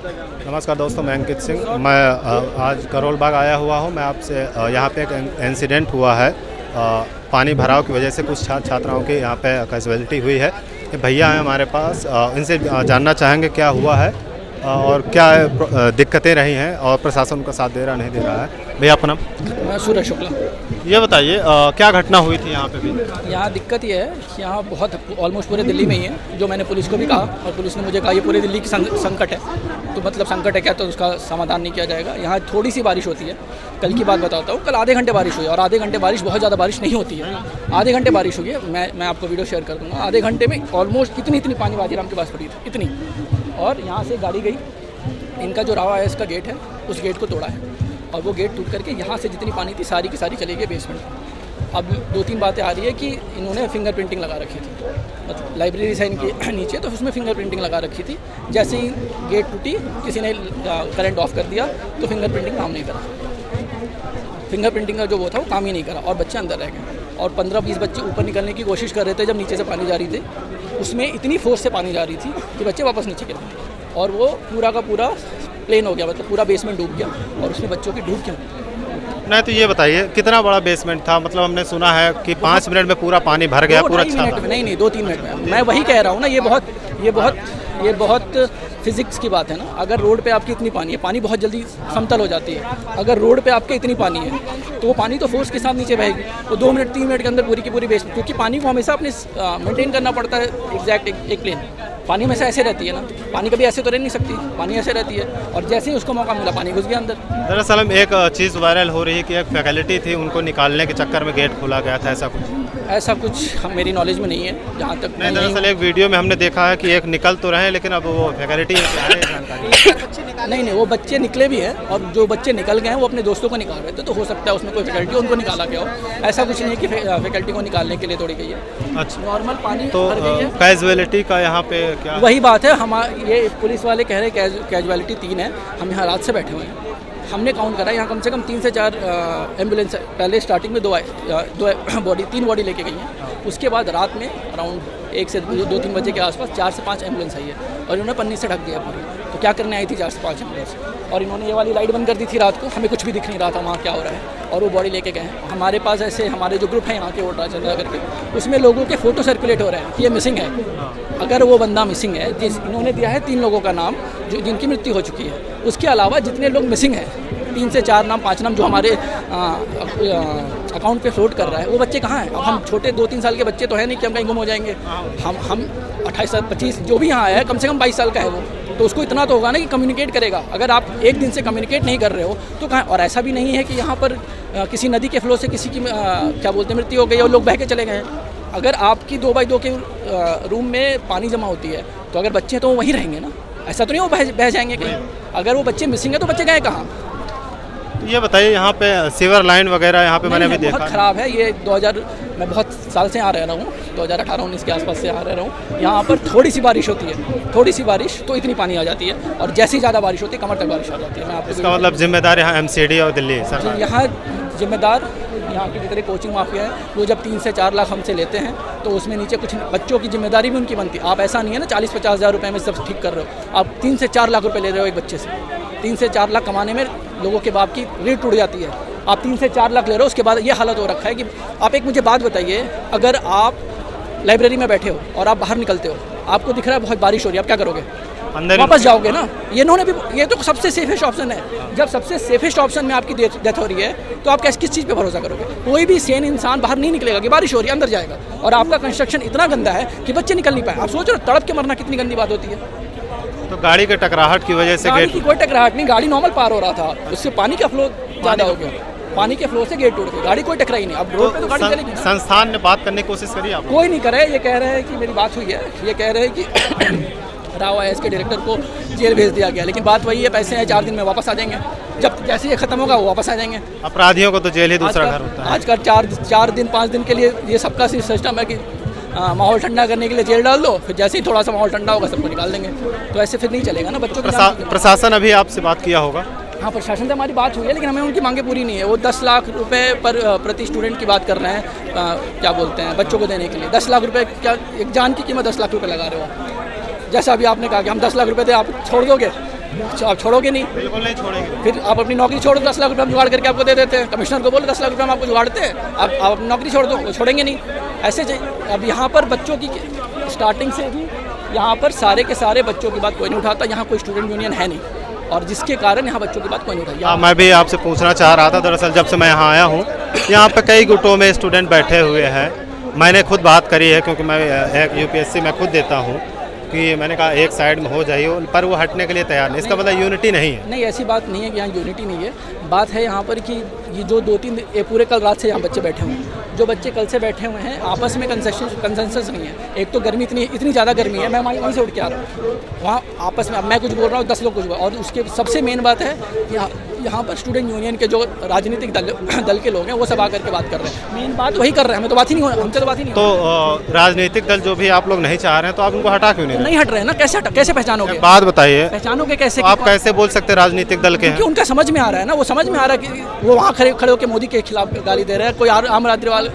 नमस्कार दोस्तों, मैं अंकित सिंह। मैं आज करोल बाग आया हुआ हूँ। मैं आपसे यहाँ पे एक इंसिडेंट हुआ है। पानी भराव की वजह से कुछ छात्र छात्राओं की यहाँ पे कैजुअलिटी हुई है। ये भैया हैं हमारे पास, इनसे जानना चाहेंगे क्या हुआ है और क्या दिक्कतें रही हैं और प्रशासन उनका साथ दे रहा नहीं दे रहा है। भैया अपना मैं सूरज शुक्ला। ये बताइए क्या घटना हुई थी यहाँ पे भी? यहाँ दिक्कत ये है कि यहाँ बहुत ऑलमोस्ट पूरे दिल्ली में ही है, जो मैंने पुलिस को भी कहा और पुलिस ने मुझे कहा ये पूरे दिल्ली की संकट है। तो मतलब संकट है क्या, तो उसका समाधान नहीं किया जाएगा। यहाँ थोड़ी सी बारिश होती है। कल की बात बताता हूँ, कल आधे घंटे बारिश हुई और आधे घंटे बारिश बहुत ज़्यादा बारिश नहीं होती है। आधे घंटे बारिश हुई है, मैं आपको वीडियो शेयर कर दूँगा। आधे घंटे में ऑलमोस्ट इतनी पानी बाजीराम के पास पड़ी थी, इतनी। और यहाँ से गाड़ी गई, इनका जो रावा है इसका गेट है, उस गेट को तोड़ा है और वो गेट टूट करके यहाँ से जितनी पानी थी सारी की सारी चली गई बेसमेंट। अब 2-3 बातें आ रही है कि इन्होंने फिंगर प्रिंटिंग लगा रखी थी, मतलब लाइब्रेरी से इनके नीचे, तो उसमें फिंगर प्रिंटिंग लगा रखी थी। जैसे ही गेट टूटी, किसी ने करंट ऑफ कर दिया तो फिंगर प्रिंटिंग काम नहीं करा। फिंगर प्रिंटिंग का जो वो था वो काम ही नहीं करा और बच्चे अंदर रह गए। और 15-20 बच्चे ऊपर निकलने की कोशिश कर रहे थे। जब नीचे से पानी जा रही थी, उसमें इतनी फोर्स से पानी जा रही थी कि बच्चे वापस नीचे गिर गए और वो पूरा का पूरा प्लेन हो गया, मतलब पूरा बेसमेंट डूब गया और उसमें बच्चों की डूब क्यों। नहीं तो ये बताइए कितना बड़ा बेसमेंट था? मतलब हमने सुना है कि 5 मिनट में पूरा पानी भर गया, पूरा छाता। नहीं 2-3 मिनट में। मैं वही कह रहा हूँ ना, ये बहुत फिजिक्स की बात है ना। अगर रोड पे आपकी इतनी पानी है, पानी बहुत जल्दी समतल हो जाती है। अगर रोड पे आपके इतनी पानी है तो वो पानी तो फोर्स के साथ नीचे बहेगी। वो 2 मिनट 3 मिनट के अंदर पूरी की पूरी बेसमेंट, क्योंकि पानी को हमेशा अपने मेंटेन करना पड़ता है एग्जैक्ट एक प्लेन। पानी हमेशा ऐसे रहती है ना, पानी कभी ऐसे तो रह नहीं सकती, पानी ऐसे रहती है। और जैसे ही उसको मौका मिला पानी घुस गया अंदर। दरअसल हम एक चीज़ वायरल हो रही है कि एक फैकल्टी थी, उनको निकालने के चक्कर में गेट खोला गया था, ऐसा कुछ मेरी नॉलेज में नहीं है जहाँ तक। नहीं, दरअसल एक वीडियो में हमने देखा है कि एक निकल तो रहे हैं, लेकिन अब वो फैकल्टी नहीं वो बच्चे निकले भी हैं और जो बच्चे निकल गए हैं वो अपने दोस्तों को निकाल रहे थे। तो हो सकता है उसमें कोई फैकल्टी उनको निकाला गया हो। ऐसा कुछ नहीं है कि फैकल्टी को निकालने के लिए तोड़ी गई है। अच्छा, नॉर्मल पानी तो भर गई है। कैजुअलिटी का यहाँ पे क्या? वही बात है, ये पुलिस वाले कह रहे हैं कैजुअलिटी 3 है। हम यहाँ रात से बैठे हुए हैं, हमने काउंट करा, यहाँ कम से कम 3 से 4 एम्बुलेंस पहले स्टार्टिंग में 3 बॉडी लेके गई हैं। उसके बाद रात में अराउंड 1 से 2-3 बजे के आसपास 4 से 5 एम्बुलेंस आई है और इन्होंने पन्नी से ढक दिया पूरी। तो क्या करने आई थी 4 से 5 एम्बुलेंस? और इन्होंने ये वाली लाइट बंद कर दी थी रात को, हमें कुछ भी दिख नहीं रहा था वहाँ क्या हो रहा है। और वो बॉडी लेके गए हैं। हमारे पास ऐसे हमारे जो ग्रुप है यहाँ के वोटर चंद्रा करके, उसमें लोगों के फ़ोटो सर्कुलेट हो रहे हैं कि ये मिसिंग है। अगर वो बंदा मिसिंग है, इन्होंने दिया है 3 लोगों का नाम जिनकी मृत्यु हो चुकी है। उसके अलावा जितने लोग मिसिंग हैं, 3 से 4 नाम 5 नाम जो हमारे अकाउंट पे फ्लोट कर रहा है, वो बच्चे कहाँ हैं? अब हम छोटे 2-3 साल के बच्चे तो है नहीं कि हम कहीं गुम हो जाएंगे। हम 28 साल 25 जो भी यहाँ आया है, कम से कम 22 साल का है वो, तो उसको इतना तो होगा ना कि कम्युनिकेट करेगा। अगर आप एक दिन से कम्युनिकेट नहीं कर रहे हो तो कहाँ? और ऐसा भी नहीं है कि यहाँ पर किसी नदी के फ्लो से किसी की क्या बोलते हैं मृत्यु हो गई और लोग बह के चले गए हैं। अगर आपकी 2x2 के रूम में पानी जमा होती है तो अगर बच्चे तो वहीं रहेंगे ना, ऐसा तो नहीं वो बह जाएंगे कहीं। अगर वो बच्चे मिसिंग है तो बच्चे गए कहाँ? ये बताइए यहाँ पे सीवर लाइन वगैरह यहाँ पे मैंने अभी देखा बहुत ख़राब है। ये 2000 मैं बहुत साल से यहाँ रह रहा हूँ, 2018-19 के आसपास से यहाँ रह रहा हूँ। यहाँ पर थोड़ी सी बारिश होती है, थोड़ी सी बारिश तो इतनी पानी आ जाती है और जैसे ही ज़्यादा बारिश होती है कमर तक बारिश आ जाती है। मैं आपको इसका मतलब जिम्मेदार यहाँ MCD और दिल्ली सरकार? यहाँ जिम्मेदार यहाँ की जितने कोचिंग माफिया है, वो जब 3 से 4 लाख हमसे लेते हैं तो उसमें नीचे कुछ बच्चों की जिम्मेदारी भी उनकी बनती है। आप ऐसा नहीं है ना 40-50 हज़ार रुपये में सब ठीक कर रहे हो, आप 3 से 4 लाख रुपये ले रहे हो एक बच्चे से। 3 से 4 लाख कमाने में लोगों के बाप की रीढ़ टूट जाती है। आप 3 से 4 लाख ले रहे हो, उसके बाद ये हालत हो रखा है कि आप एक मुझे बात बताइए, अगर आप लाइब्रेरी में बैठे हो और आप बाहर निकलते हो, आपको दिख रहा है बहुत बारिश हो रही है, आप क्या करोगे? अंदर वापस जाओगे ना। इन्होंने भी, ये तो सबसे सेफेस्ट ऑप्शन है। जब सबसे सेफेस्ट ऑप्शन में आपकी डेथ हो रही है तो आप किस चीज़ पे भरोसा करोगे? कोई भी सेन इंसान बाहर नहीं निकलेगा कि बारिश हो रही है, अंदर जाएगा। और आपका कंस्ट्रक्शन इतना गंदा है कि बच्चे निकल नहीं पाए। आप सोच रहे हो तड़प के मरना कितनी गंदी बात होती है। तो गाड़ी के टकराहट की वजह से गाड़ी की कोई टकराहट नहीं, गाड़ी नॉर्मल पार हो रहा था, उससे पानी का फ्लो ज़्यादा हो गया, पानी के फ्लो से गेट टूट गई, गाड़ी कोई टकराई नहीं। अब रोड पे तो गाड़ी चलेगी। संस्थान ने बात करने की कोशिश करी आप? कोई नहीं करे। ये कह रहे हैं कि मेरी बात हुई है, ये कह रहे हैं कि राव IAS के डायरेक्टर को जेल भेज दिया गया, लेकिन बात वही है, पैसे हैं 4 दिन में वापस आ जाएंगे। जब जैसे ये खत्म होगा वो वापस आ जाएंगे। अपराधियों को तो जेल ही दूसरा घर होता है। आजकल 4 दिन 5 दिन के लिए ये सबका सिस्टम है कि माहौल ठंडा करने के लिए जेल डाल दो, फिर जैसे ही थोड़ा सा माहौल ठंडा होगा सबको निकाल देंगे। तो ऐसे फिर नहीं चलेगा ना। बच्चों की प्रशासन अभी आपसे बात किया होगा? हाँ, प्रशासन से हमारी बात हुई है, लेकिन हमें उनकी मांगे पूरी नहीं है। वो 10 लाख रुपए पर प्रति स्टूडेंट की बात कर रहे हैं, क्या बोलते हैं, बच्चों को देने के लिए। 10 लाख रुपए, क्या एक जान की कीमत 10 लाख रुपए लगा रहे हो? जैसा अभी आपने कहा कि हम 10 लाख रुपए दे, आप छोड़ दोगे? आप छोड़ोगे नहीं, बिल्कुल नहीं छोड़ेंगे। फिर आप अपनी नौकरी छोड़ दो, 10 लाख रुपये हम जुगाड़ करके आपको दे देते हैं। कमिश्नर को बोलो 10 लाख रुपये हम आपको जुगाड़ते हैं, आप अपनी नौकरी छोड़ दो, वो छोड़ेंगे नहीं। ऐसे अब यहाँ पर बच्चों की स्टार्टिंग से ही यहाँ पर सारे के सारे बच्चों की बात कोई नहीं उठाता। यहाँ कोई स्टूडेंट यूनियन है नहीं, और जिसके कारण यहाँ बच्चों की बात कोई नहीं उठाई। हाँ, मैं भी आपसे पूछना चाह रहा था, दरअसल जब से मैं यहाँ आया हूँ यहाँ पे कई गुटों में स्टूडेंट बैठे हुए हैं। मैंने खुद बात करी है, क्योंकि मैं एक यूपीएससी मैं खुद देता हूँ, कि मैंने कहा एक साइड में हो जाइए, पर वो हटने के लिए तैयार नहीं। इसका मतलब यूनिटी नहीं है। नहीं, ऐसी बात नहीं है कि यहाँ यूनिटी नहीं है। बात है यहाँ पर कि ये जो 2-3 पूरे कल रात से यहाँ बच्चे बैठे हुए हैं, जो बच्चे कल से बैठे हुए हैं, आपस में कंसेंसस नहीं है। एक तो गर्मी इतनी ज़्यादा गर्मी है, मैं वहीं से उठ के आ रहा हूँ, वहाँ आपस में अब मैं कुछ बोल रहा हूँ, 10 लोग कुछ बोल, और उसके सबसे मेन बात है यहाँ पर स्टूडेंट यूनियन के जो राजनीतिक दल के लोग हैं वो सब आकर के बात कर रहे हैं। मेन बात वही कर रहे हैं, हमें तो बात ही नहीं हो, हमसे तो बात ही नहीं। तो राजनीतिक दल जो भी आप लोग नहीं चाह रहे हैं, तो आप उनको हटा क्यों नहीं हट रहे हैं ना? कैसे पहचानोगे? बात बताइए, पहचानोगे कैसे? आप कैसे बोल सकते हैं राजनीतिक दल के हैं? क्योंकि उनका समझ में आ रहा है ना, वो समझ में आ रहा है कि वो वहाँ खड़े होकर मोदी के खिलाफ गाली दे रहे हैं, कोई आम अग्रवाल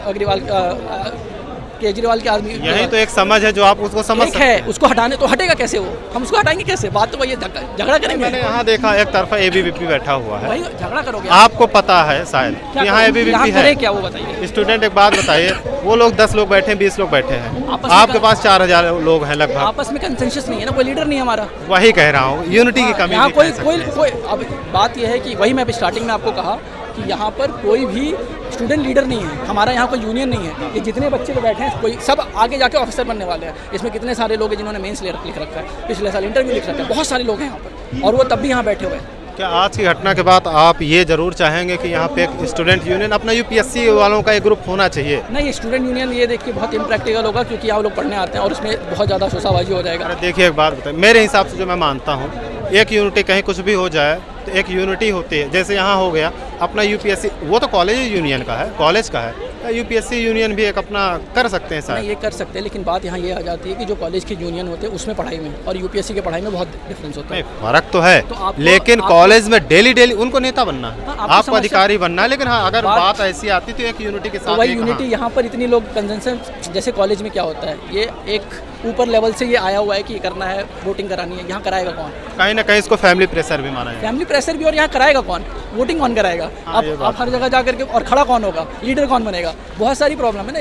केजरीवाल के आदमी। यही तो एक समझ है जो आप उसको समझ सकते हैं। उसको हटाने तो हटेगा कैसे? वो हम उसको हटाएंगे कैसे? बात तो वही है, झगड़ा करेंगे। मैंने यहाँ देखा एक तरफा एबीवीपी बैठा हुआ है, वही झगड़ा करोगे। आपको पता है शायद यहाँ एबीवीपी है क्या, वो बताइए। स्टूडेंट एक बात बताइए, वो लोग 10 लोग बैठे हैं, 20 लोग बैठे हैं, आपके पास 4000 लोग हैं लगभग। आपस में कंसेंसस नहीं है ना, कोई लीडर नहीं है हमारा। वही कह रहा हूँ, यूनिटी की कमी। यहाँ कोई अब बात यह है कि वही मैं स्टार्टिंग में आपको कहा कि यहाँ पर कोई भी स्टूडेंट लीडर नहीं है, हमारा यहाँ कोई यूनियन नहीं है। ये जितने बच्चे लोग बैठे हैं, कोई सब आगे जाके ऑफिसर बनने वाले हैं। इसमें कितने सारे लोग हैं जिन्होंने मेंस लिख रखा है, पिछले साल इंटरव्यू लिख रखा है, बहुत सारे लोग हैं यहाँ पर, और वो तब भी यहाँ बैठे हुए हैं। क्या आज की घटना के बाद आप ये जरूर चाहेंगे कि यहाँ पे एक स्टूडेंट यूनियन, अपना यूपीएससी वालों का एक ग्रुप होना चाहिए? नहीं, स्टूडेंट यूनियन ये देखिए बहुत इम्प्रैक्टिकल होगा, क्योंकि यहाँ लोग पढ़ने आते हैं और उसमें बहुत ज़्यादा शोशाबाजी हो जाएगा। देखिए एक बात बताइए, मेरे हिसाब से जो मैं मानता हूँ, एक यूनिटी कहीं कुछ भी हो जाए तो एक यूनिटी होती है। जैसे यहाँ हो गया अपना यूपीएससी, वो तो कॉलेज यूनियन का है, कॉलेज का है, यूपीएससी यूनियन भी एक अपना कर सकते हैं सर। ये कर सकते हैं, लेकिन बात यहाँ ये आ जाती है कि जो कॉलेज के यूनियन होते हैं उसमें पढ़ाई में और यूपीएससी के पढ़ाई में बहुत डिफरेंस होता है। फर्क तो है, लेकिन कॉलेज में डेली उनको नेता बनना है, आपको अधिकारी बनना है। लेकिन हाँ, अगर बात ऐसी आती तो एक यूनिटी के साथ, वही यूनिटी यहाँ पर इतनी लोग कंसेंसस, जैसे कॉलेज में क्या होता है, ये एक ऊपर लेवल से ये आया हुआ है कि ये करना है, वोटिंग करानी है, यहाँ कराएगा कौन? कहीं ना कहीं इसको फैमिली प्रेशर भी माना है। फैमिली प्रेशर भी, और यहाँ कराएगा कौन? वोटिंग कौन कराएगा? आप हर जगह जा करके, और खड़ा कौन होगा? लीडर कौन बनेगा? बहुत सारी प्रॉब्लम है ना,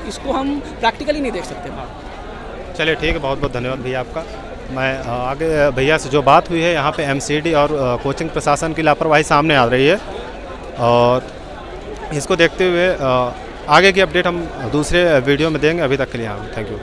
इसको हम प्रैक्टिकली नहीं देख सकते। चलिए ठीक है, बहुत बहुत धन्यवाद भैया आपका। मैं आगे भैया से जो बात हुई है, यहाँ पे एमसीडी और कोचिंग प्रशासन की लापरवाही सामने आ रही है, और इसको देखते हुए आगे की अपडेट हम दूसरे वीडियो में देंगे। अभी तक के लिए हाँ, थैंक यू।